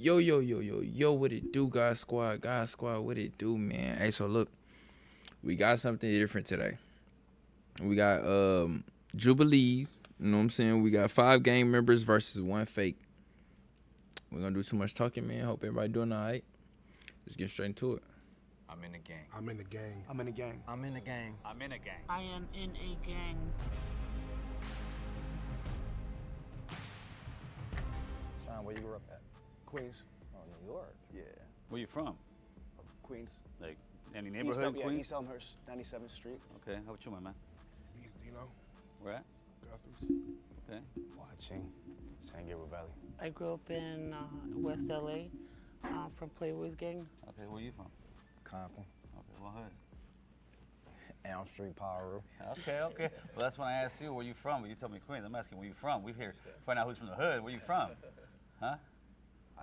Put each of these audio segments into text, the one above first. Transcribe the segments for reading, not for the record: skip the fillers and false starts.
Yo, what it do, God Squad, what it do, man? Hey, so look, we got something different today. We got Jubilees, you know what I'm saying? We got 5 gang members versus 1 fake. We're gonna do too much talking, man. Hope everybody doing alright. Let's get straight into it. I'm in the gang. I'm in the gang. I'm in a gang. I'm in the gang. I'm in a gang. I am in a gang. Sean, where you grew up at? Queens. Oh, New York. Yeah. Where you from? Queens. Like any neighborhood in Queens? East Elmhurst, 97th Street. Okay, how about you, my man? East, Where at? Guthrie's. Okay. Watching San Gabriel Valley. I grew up in West LA from Playboy's gang. Okay, where you from? Compton. Okay, what hood? Elm Street, Power. Okay. Well, that's when I asked you where you from, but you told me Queens. I'm asking where you from. We here to find out who's from the hood. Where you from? Huh?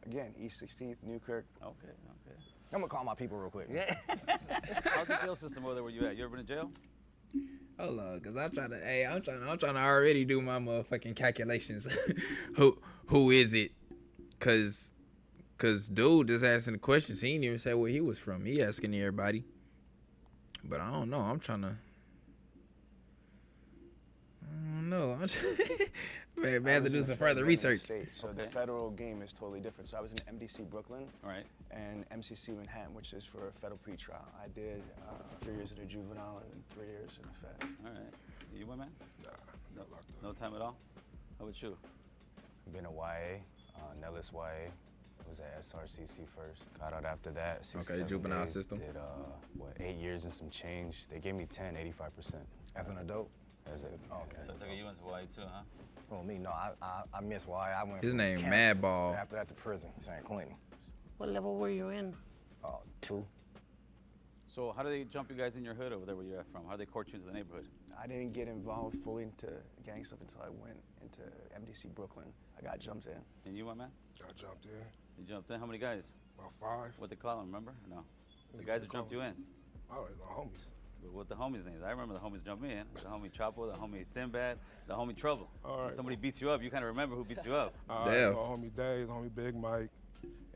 Again, East 16th, Newkirk. Okay. I'm gonna call my people real quick. Yeah. How's the jail system over there where you at? You ever been in jail? Hold on, cause I'm trying to already do my motherfucking calculations. who is it? Cause dude just asking the questions. He didn't even say where he was from. He asking everybody. But I don't know. I don't know. Man, have to do some further research. So Okay. the federal game is totally different. So I was in MDC Brooklyn All right. and MCC Manhattan, which is for a federal pretrial. I did 3 years in a juvenile and 3 years in a fed. All right. You went, man? Nah, not locked up. No time at all? How about you? I've been a YA, Nellis YA. Was at SRCC first. Got out after that. 67 juvenile days, system. Did 8 years and some change. They gave me 10, 85%. As an adult? As a, okay. So I took you went to Hawaii too, huh? Oh, me, no, I miss YA. I went His from name camp Madball. After that to prison, San Quentin. What level were you in? 2. So how do they jump you guys in your hood over there where you're at from? How do they court you into the neighborhood? I didn't get involved fully into gang stuff until I went into MDC Brooklyn. I got jumped in. And you went, man? Got jumped in. You jumped in? How many guys? About 5. What they call them, remember? Or no? The guys that jumped you in. Oh, my homies. But what the homies' names? I remember the homies jump in. The homie Chapo, the homie Sinbad, the homie Trouble. All right. When somebody beats you up, you kind of remember who beats you up. Damn. My homie Dave, homie Big Mike,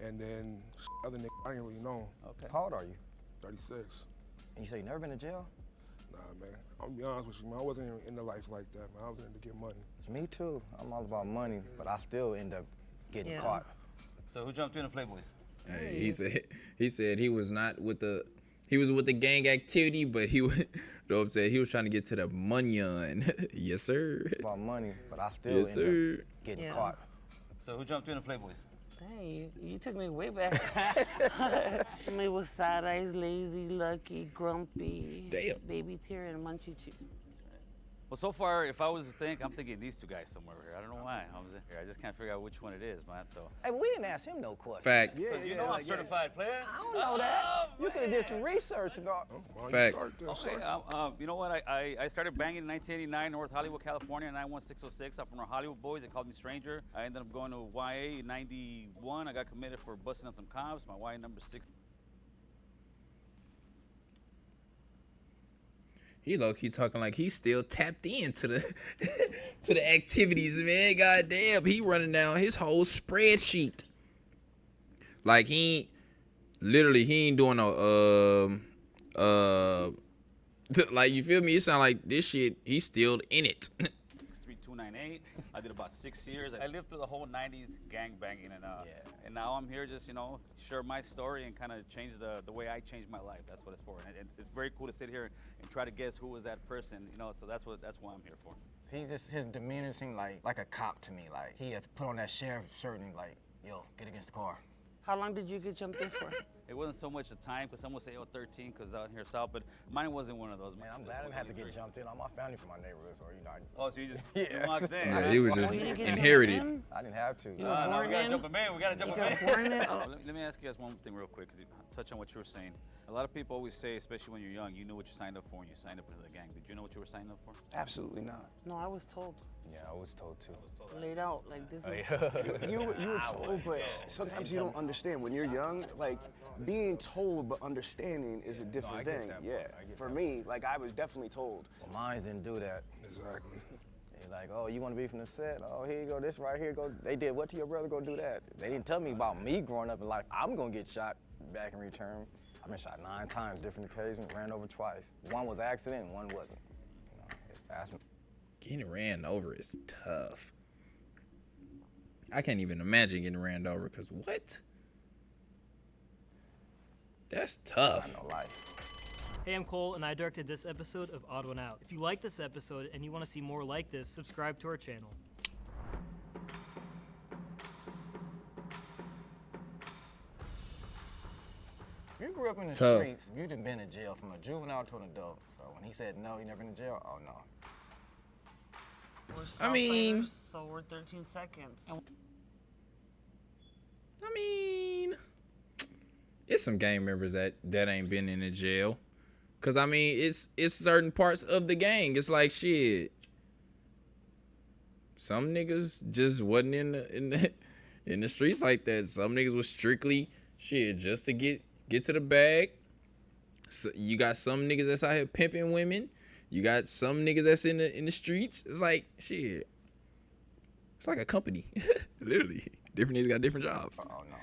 and then other nigga I didn't really know. Okay. How old are you? 36. And you say you never been to jail? Nah, man. I'm gonna be honest with you, man. I wasn't even into life like that, man. I was in to get money. Me too. I'm all about money, but I still end up getting Yeah. caught. So who jumped you in the Playboys? Hey, he said he was not with the. He was with the gang activity, but he was. Dope said he was trying to get to the money. Yes, sir. About money, but I still Yes, end sir. up getting Yeah. caught. So who jumped you in the Playboys? Dang, you took me way back. It was Side Eyes, Lazy, Lucky, Grumpy, Damn. Baby Tear, and Munchie Chew. Well, so far, if I was to think, I'm thinking these two guys somewhere here. I don't know why. I just can't figure out which one it is, man. So. Hey, we didn't ask him no questions. Fact. Because you know I'm certified player. I don't know that. You could have did some research and all. Why you Fact. start this, Okay, son? you know what? I started banging in 1989, North Hollywood, California, 91606. I'm from the Hollywood boys. They called me Stranger. I ended up going to YA in 91. I got committed for busting on some cops. My YA number 6. He low-key talking like he's still tapped into the to the activities, man. Goddamn, he running down his whole spreadsheet. Like he ain't doing no like you feel me? It sound like this shit. He's still in it. 3298. I did about 6 years. I lived through the whole 90s gang banging, and now I'm here just share my story and kind of change the way I changed my life. That's what it's for, and it's very cool to sit here and try to guess who was that person. So that's why I'm here for. He's just, his demeanor seemed like a cop to me. Like he had put on that sheriff shirt and like, yo, get against the car. How long did you get jumped in for? It wasn't so much the time, because some would say, 13, because out here south, but mine wasn't one of those. Man, I'm glad I didn't have to get jumped in. All my family from my neighborhood, so Oh, so you just Yeah. you walked in. Yeah, he was just You didn't get inherited. jumped in? I didn't have to. You were No, we born gotta in? jump him in. We gotta jump You him got in. born in? Oh. Let me ask you guys one thing real quick, because you touch on what you were saying. A lot of people always say, especially when you're young, you knew what you signed up for when you signed up into the gang. Did you know what you were signing up for? Absolutely not. No, I was told. Yeah, I was told to. Laid out like this. You were told, but sometimes you don't understand. When you're young, like, being told but understanding is a different I get thing. that Yeah. part. I get For that me, like, I was definitely told. Well, mine didn't do that. Exactly. They Like, oh, you want to be from the set? Oh, here you go, this right here. Go. They did what to your brother? Go do that. They didn't tell me about me growing up in life. I'm gonna get shot back in return. I've been shot 9 times, different occasions, ran over twice. One was accident, and one wasn't. You know, that's Getting ran over is tough. I can't even imagine getting ran over, because what? That's tough. no life. Hey, I'm Cole, and I directed this episode of Odd One Out. If you like this episode and you want to see more like this, subscribe to our channel. You grew up in the Tough. streets, you'd have been in jail from a juvenile to an adult. So when he said no, he never been in jail, oh no. We're I mean- Southsiders, so we're 13 seconds. And I mean, it's some gang members that ain't been in the jail. Cause I mean, it's certain parts of the gang. It's like shit. Some niggas just wasn't in the streets like that. Some niggas was strictly shit just to get to the bag. So you got some niggas that's out here pimping women. You got some niggas that's in the streets. It's like shit. It's like a company, literally. Different niggas got different jobs. Oh no.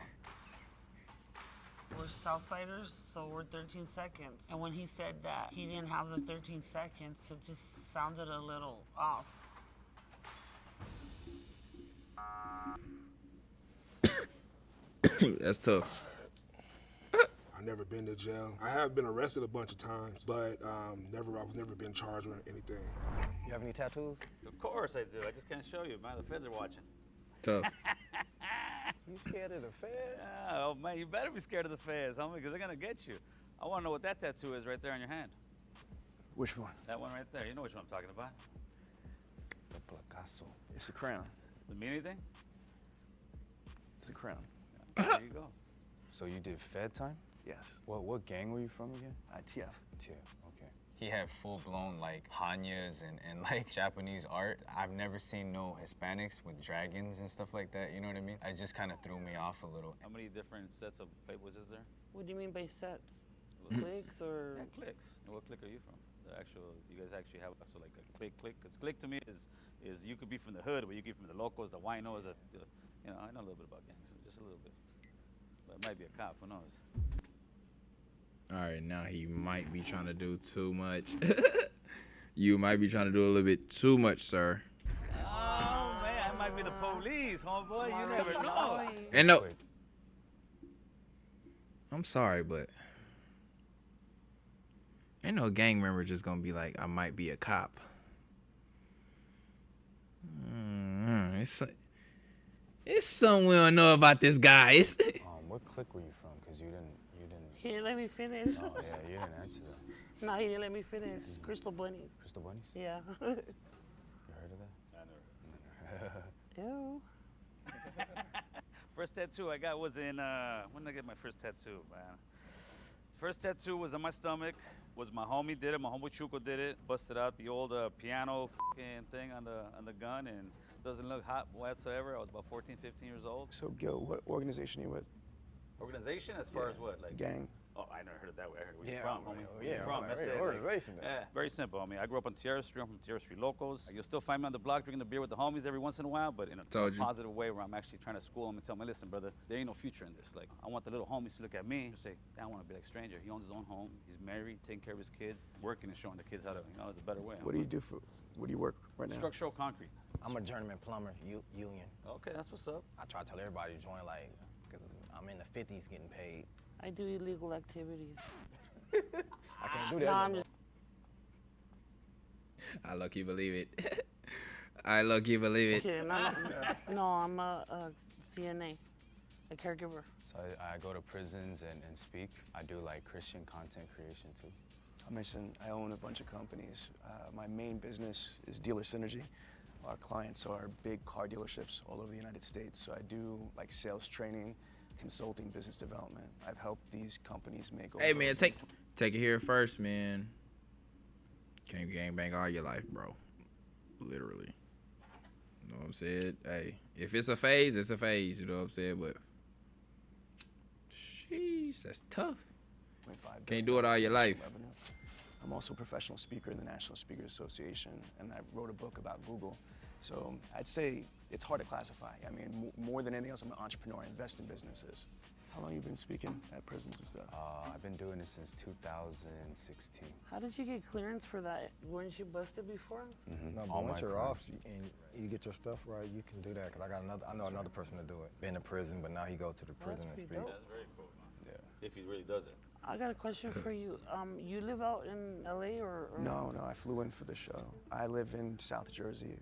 we're Southsiders, so we're 13 seconds. And when he said that he didn't have the 13 seconds, it just sounded a little off. That's tough. I've never been to jail. I have been arrested a bunch of times, but I was never been charged with anything. You have any tattoos? Of course I do. I just can't show you, man. The feds are watching. Tough. You scared of the feds? Yeah, oh man, you better be scared of the feds, homie, because they're gonna get you. I want to know what that tattoo is right there on your hand. Which one? That one right there. You know which one I'm talking about. The Picasso. It's a crown. Does it mean anything? It's a crown. There you go. So you did Fed time? Yes. What gang were you from again? TF. TF, okay. He had full-blown like Hanyas and like Japanese art. I've never seen no Hispanics with dragons and stuff like that, you know what I mean? It just kind of threw me off a little. How many different sets of labels is there? What do you mean by sets? Clicks or? Yeah, clicks. And what click are you from? The actual, you guys actually have so like a click. Because click to me is you could be from the hood, but you could be from the locals, the winos, you know, I know a little bit about gangs, just a little bit. But it might be a cop, who knows? All right, now he might be trying to do too much. You might be trying to do a little bit too much, sir. Oh man, I might be the police, homeboy. You never know. And no, I'm sorry, but ain't no gang member just gonna be like, I might be a cop. It's something we don't know about this guy. What clique were you from? Because you didn't. He didn't let me finish. Oh yeah, you didn't answer that. No, he didn't let me finish. Crystal bunnies. Crystal Bunnies? Yeah. You heard of that? Ew. First tattoo I got was in, when did I get my first tattoo, man? First tattoo was on my stomach, was my homie did it, my homie Chuco did it. Busted out the old piano thing on the gun and doesn't look hot whatsoever. I was about 14, 15 years old. So, Gil, what organization are you with? Organization as far as what? Like Gang. Oh, I never heard it that way. I heard where you Yeah, from, I'm homie. like, Where you yeah, from? I'm That's like, it. hey, organization then. Yeah, very simple, homie. I grew up on Tierra Street. I'm from Tierra Street locals. You'll still find me on the block drinking the beer with the homies every once in a while, but in a Told you. positive way where I'm actually trying to school them and tell them, listen, brother, there ain't no future in this. Like, I want the little homies to look at me and say, I want to be like stranger. He owns his own home. He's married, taking care of his kids, working and showing the kids how to, there's a better way. What do you work right now? Structural concrete. I'm a journeyman plumber, union. Okay, that's what's up. I try to tell everybody to join, like, because I'm in the 50s getting paid. I do illegal activities. I can't do that. No, no I'm more. just. I lucky believe it. I lucky believe it. Kidding. No, I'm a CNA, a caregiver. So I go to prisons and speak. I do like Christian content creation too. I mentioned I own a bunch of companies. My main business is dealer synergy. Our clients are big car dealerships all over the United States. So I do like sales training, consulting, business development. I've helped these companies make over. Hey man, take it here first, man. Can't gangbang all your life, bro. Literally. You know what I'm saying? Hey, if it's a phase, it's a phase. You know what I'm saying? But jeez, that's tough. 25 Can't do it all your life. revenue. I'm also a professional speaker in the National Speakers Association, and I wrote a book about Google. So I'd say it's hard to classify. I mean, more than anything else, I'm an entrepreneur. I invest in businesses. How long you been speaking at prisons and stuff? I've been doing this since 2016. How did you get clearance for that? Weren't you busted before? No, but All once my you're crimes. off and you get your stuff right, you can do that. Cause I know another person to do it. Been in prison, but now he go to the prison and pretty speak. dope. That's very cool, man. Yeah. If he really does it. I got a question for you. You live out in LA or? No, I flew in for the show. I live in South Jersey,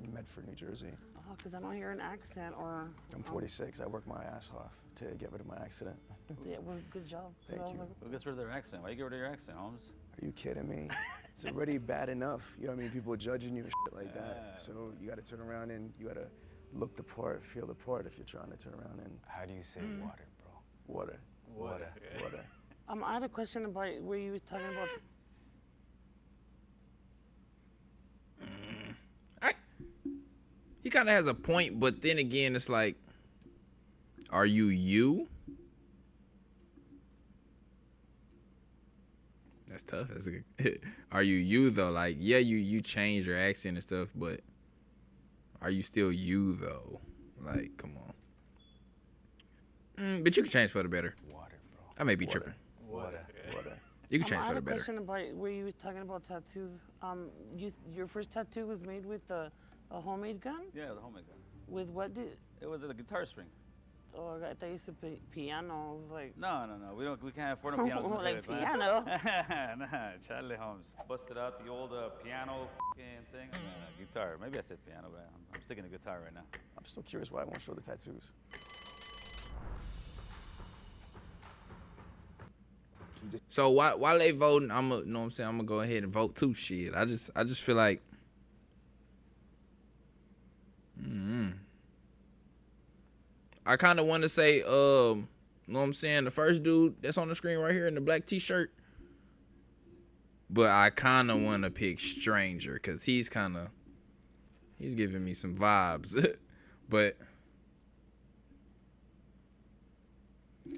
in Medford, New Jersey. Oh, because I don't hear an accent or. I'm 46. I work my ass off to get rid of my accident. Yeah, well, good job. Thank I was you. like, Who gets rid of their accent? Why you get rid of your accent, Holmes? Are you kidding me? It's already bad enough. You know what I mean? People judging you and shit like that. Yeah. So you got to turn around and you got to look the part, feel the part if you're trying to turn around and How do you say water, bro? water. Water. I had a question about where you were talking about. He kind of has a point, but then again, it's like, are you you? That's tough. That's a good. Are you you though? Like, yeah, you change your accent and stuff, but are you still you though? Like, come on. But you can change for the better. Water, bro. I may be tripping. Water. You can I change for had the a better. question about where you were talking about tattoos. Your first tattoo was made with a homemade gun. Yeah, the homemade gun. With what did? It was a guitar string. Oh, I thought you said piano. I was like. No. We can't afford no pianos. in the Like hood, man. piano. Nah, Charlie Holmes. Busted out the old piano thing. Guitar. Maybe I said piano, but I'm sticking to guitar right now. I'm still curious why I won't show the tattoos. So while they voting, I'm gonna go ahead and vote too. Shit, I just feel like, I kind of want to say, know what I'm saying, the first dude that's on the screen right here in the black T-shirt, but I kind of want to pick Stranger because he's giving me some vibes, but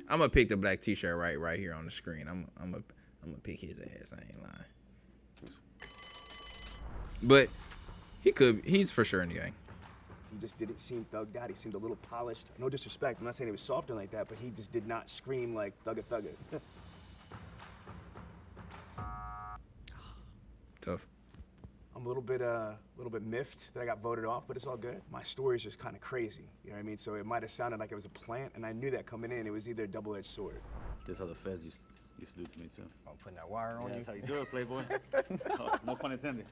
I'm gonna pick the black T-shirt right here on the screen. I'm gonna pick his ass. I ain't lying. But he's for sure in the gang. He just didn't seem thugged out. He seemed a little polished. No disrespect. I'm not saying he was soft or like that, but he just did not scream like thugga thugga. Tough. I'm a little bit miffed that I got voted off, but it's all good. My story's just kind of crazy. You know what I mean? So it might have sounded like it was a plant, and I knew that coming in. It was either a double-edged sword. That's how the feds used to do to me too. I'm putting that wire on Yeah, you. that's how you do it, Playboy. Oh, no pun intended.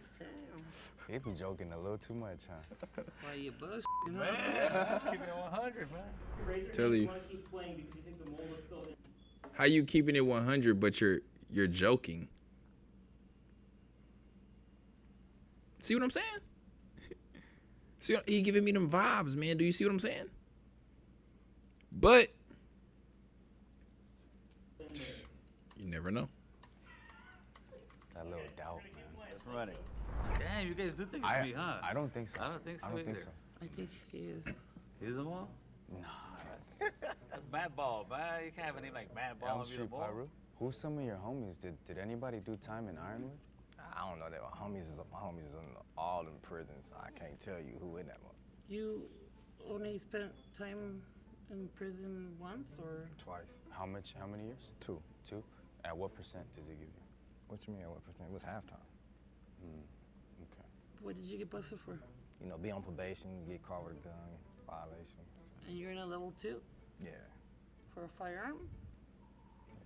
They be joking a little too much, huh? Why you bush? Keeping it 100, man. Tell you. want to keep playing because you think the mold is still in. How you keeping it 100, but you're joking? See what I'm saying? See, he giving me them vibes, man. Do you see what I'm saying? But you never know. That little doubt, man. That's running. Damn, you guys do think it's me, huh? I don't think so. I don't think so I don't think either. so. I think he is. He's the ball? Nah. That's Mad Ball, man. You can't have a name like Mad Ball Elm and be the Street ball. Pyro. Who's some of your homies? Did anybody do time in Ironwood? I don't know that my homies is in all them prisons. I can't tell you who in that one. You only spent time in prison once, or? Twice. How many years? 2. 2? At what percent does it give you? What you mean? What percent? It was halftime. Okay. What did you get busted for? You know, be on probation, get caught with a gun, violation. And you're in a level 2 Yeah. for a firearm?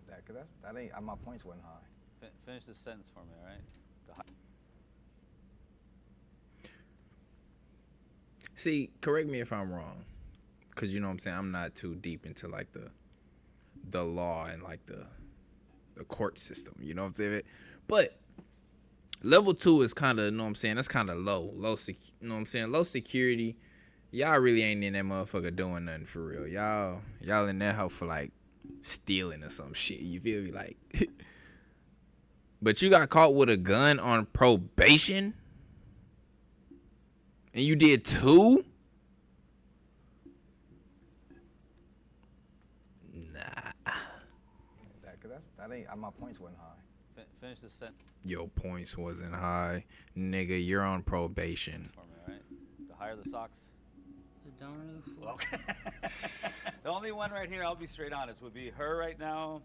That ain't. My points wasn't high. Finish the sentence for me, all right? See, correct me if I'm wrong, cause you know what I'm saying. I'm not too deep into like the law and like the court system. You know what I'm saying? But level 2 is kind of, you know what I'm saying. That's kind of low, you know what I'm saying. Low security. Y'all really ain't in that motherfucker doing nothing for real. Y'all in that house for like stealing or some shit. You feel me? Like, but you got caught with a gun on probation. And you did 2? Nah. That ain't. My points wasn't high. Finish the sentence Your points wasn't high. Nigga, you're on probation. for me, all right? higher the socks? The donor of the fool. Okay. The only one right here, I'll be straight honest, would be her right now.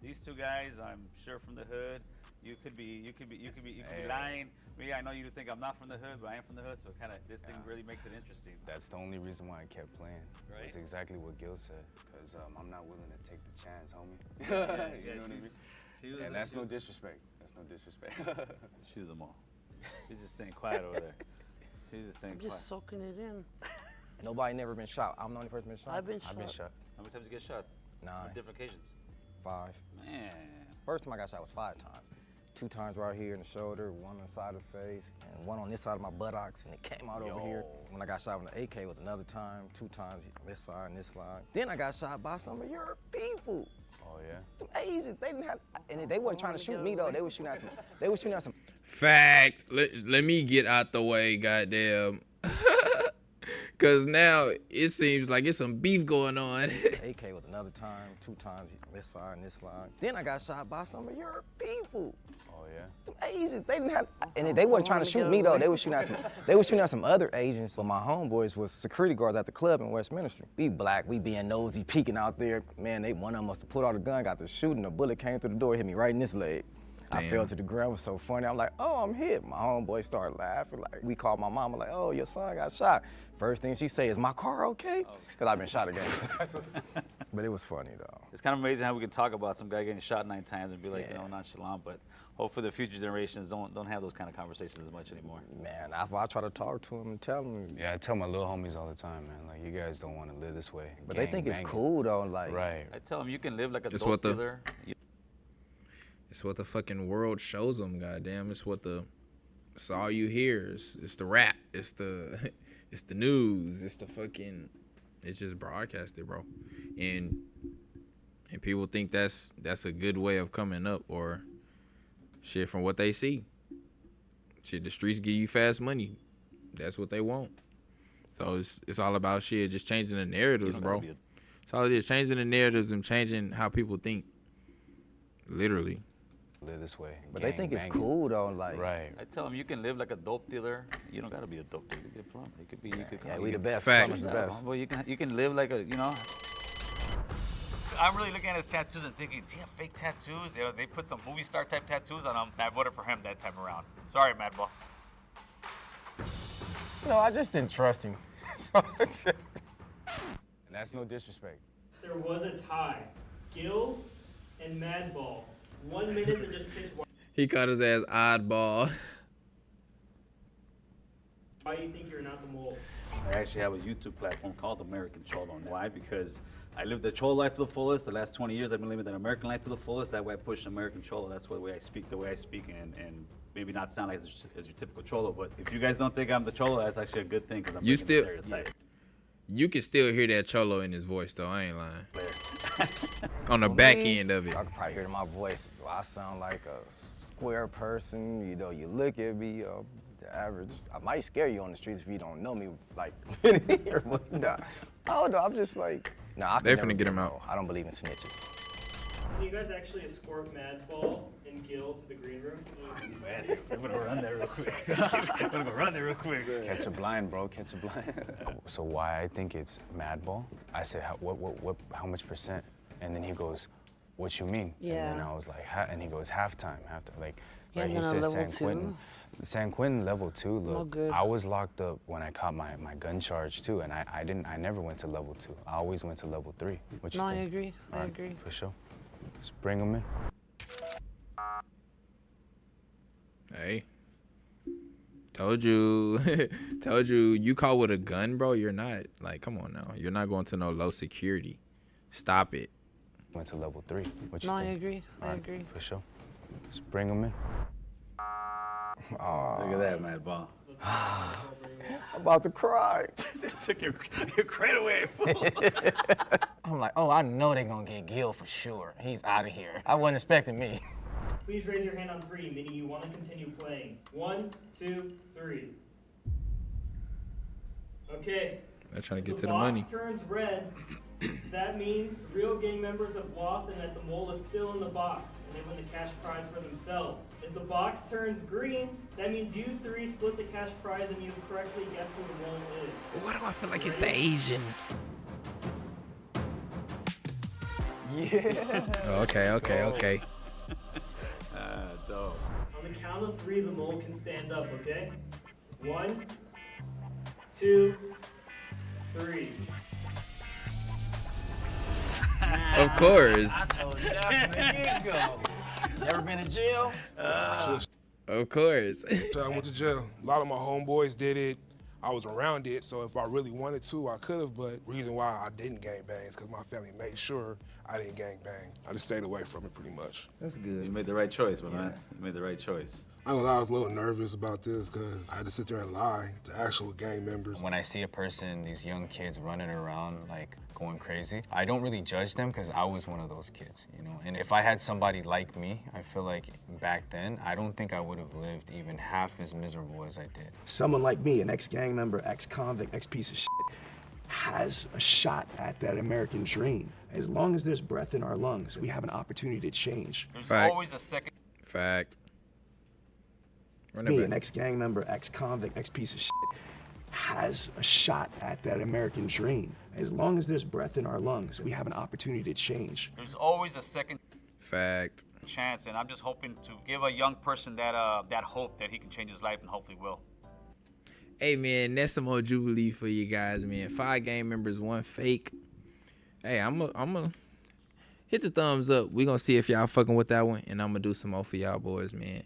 These two guys, I'm sure from the hood. You could be lying. Me, I know you think I'm not from the hood, but I am from the hood, so kind of this thing really makes it interesting. That's the only reason why I kept playing. Right. It's exactly what Gil said, because I'm not willing to take the chance, homie. You know what I mean? And that's no disrespect. That's no disrespect. She was them all. She's just staying quiet over there. She's just staying I'm quiet. just soaking it in. Nobody never been shot. I'm the only person been shot. I've been shot. I've been shot. How many times you get shot? 9, On different occasions. 5. Man. First time I got shot was 5 times. 2 times right here in the shoulder, 1 on the side of the face, and 1 on this side of my buttocks, and it came out over here. When I got shot with an AK was another time, 2 times this side and this side. Then I got shot by some of your people. Oh yeah. Some Asians. They didn't have, and they wasn't trying to shoot me though. They were shooting at some. They were shooting at some Fact. Let me get out the way, goddamn. Cause now it seems like it's some beef going on. AK was another time, 2 times this side and this side. Then I got shot by some of your people. Oh yeah. Some Asians. They didn't have, and they wasn't trying to shoot me though. They were shooting at some. They were shooting at some other Asians. So my homeboys was security guards at the club in Westminster. We black. We being nosy, peeking out there. Man, one of them must have pulled out a gun, got to shooting. A bullet came through the door, hit me right in this leg. I fell to the ground. It was so funny. I'm like, oh, I'm hit. My homeboy started laughing. Like, we called my mama, like, oh, your son got shot. First thing she say is, my car okay? Because I've been shot again. But it was funny, though. It's kind of amazing how we can talk about some guy getting shot 9 times and be like, you know, nonchalant, but hopefully the future generations don't have those kind of conversations as much anymore. Man, I try to talk to them and tell them. Yeah, I tell my little homies all the time, man. Like, you guys don't want to live this way. But they think it's cool, though. Like, right. I tell them you can live like a It's dope what the- dealer. It's what the fucking world shows them, goddamn. It's it's all you hear. It's the rap. It's the it's the news. It's the fucking, it's just broadcasted, bro. And people think that's a good way of coming up, or shit, from what they see. Shit, the streets give you fast money. That's what they want. So it's all about shit, just changing the narratives, bro. It's all it is, changing the narratives and changing how people think. Literally. Live this way. But they think it's cool, though. Like, right. I tell them you can live like a dope dealer. You don't gotta be a dope dealer. You can be a plumber. You could be. Yeah, we the best. Fact. Plumbers the best. Well, you can live like a, you know. I'm really looking at his tattoos and thinking, does he have fake tattoos? You know, they put some movie star type tattoos on him. I voted for him that time around. Sorry, Madball. No, I just didn't trust him. And that's no disrespect. There was a tie. Gil and Madball. 1 minute to just pitch. He called his ass oddball. Why do you think you're not the mole? I actually have a YouTube platform called American Cholo. Why? Because I lived the Cholo life to the fullest. The last 20 years, I've been living that American life to the fullest. That way I push American Cholo. That's the way I speak, and maybe not sound like as your typical Cholo. But if you guys don't think I'm the Cholo, that's actually a good thing, because I'm breaking the stereotype. You can still hear that Cholo in his voice, though. I ain't lying. On the back end of it. I can probably hear it in my voice. Do I sound like a square person? You know, you look at me, the average. I might scare you on the streets if you don't know me, like, here, but nah. I don't know, I'm just like, nah, I can They never finna get be him a out. mole. I don't believe in snitches. Can you guys actually escort Madball and Gil to the green room? Man, I'm gonna run there real quick. I'm gonna go run there real quick. Catch a blind, bro. Catch a blind. So why I think it's Madball? I said, how much percent? And then he goes, what you mean? Yeah. And then I was like, and he goes, halftime. Like, Yeah, right, he and then says a San level Quentin. 2. San Quentin level 2. Look, good. I was locked up when I caught my gun charge too, and I never went to level 2. I always went to level 3. What you No, think? I agree. All I right, agree. For sure. Let's bring him in. Hey. Told you. Told you. You caught with a gun, bro? You're not. Like, come on now. You're not going to no low security. Stop it. Went to level 3. What you No, I think? agree. All I right, agree. For sure. Let's bring him in. Look at that, Madball. I'm about to cry. Took your credit away, fool. I'm like, oh, I know they're gonna get Gil for sure. He's out of here. I wasn't expecting me. Please raise your hand on 3, meaning you want to continue playing. 1, 2, 3. Okay. They're trying to get If to the box money. turns red, That means real gang members have lost and that the mole is still in the box, and they win the cash prize for themselves. If the box turns green, that means you three split the cash prize and you've correctly guessed who the mole is. Why do I feel like it's the Asian? Yeah. Okay. Dope. On the count of 3, the mole can stand up, okay? 1, 2, 3. Of course. I told you that from the get-go. Never been to jail? Of course. I went to jail. A lot of my homeboys did it. I was around it, so if I really wanted to, I could have, but reason why I didn't gang bang is because my family made sure I didn't gang bang. I just stayed away from it pretty much. That's good. You made the right choice, man. You made the right choice. I was a little nervous about this because I had to sit there and lie to actual gang members. When I see a person, these young kids running around like going crazy, I don't really judge them because I was one of those kids, you know? And if I had somebody like me, I feel like back then, I don't think I would have lived even half as miserable as I did. Someone like me, an ex-gang member, ex-convict, ex-piece of shit, has a shot at that American dream. As long as there's breath in our lungs, we have an opportunity to change. There's Fact. always a second. Fact. Run it Me, back. an ex-gang member, ex-convict, ex-piece of shit, has a shot at that American dream. As long as there's breath in our lungs, we have an opportunity to change. There's always a second Fact. chance, and I'm just hoping to give a young person that hope that he can change his life, and hopefully will. Hey man, that's some more Jubilee for you guys, man. 5 gang members, 1 fake. Hey, I'm a hit the thumbs up. We gonna see if y'all fucking with that one, and I'm gonna do some more for y'all boys, man,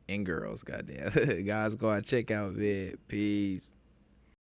and girls. Goddamn, guys, go out check out vid. Peace.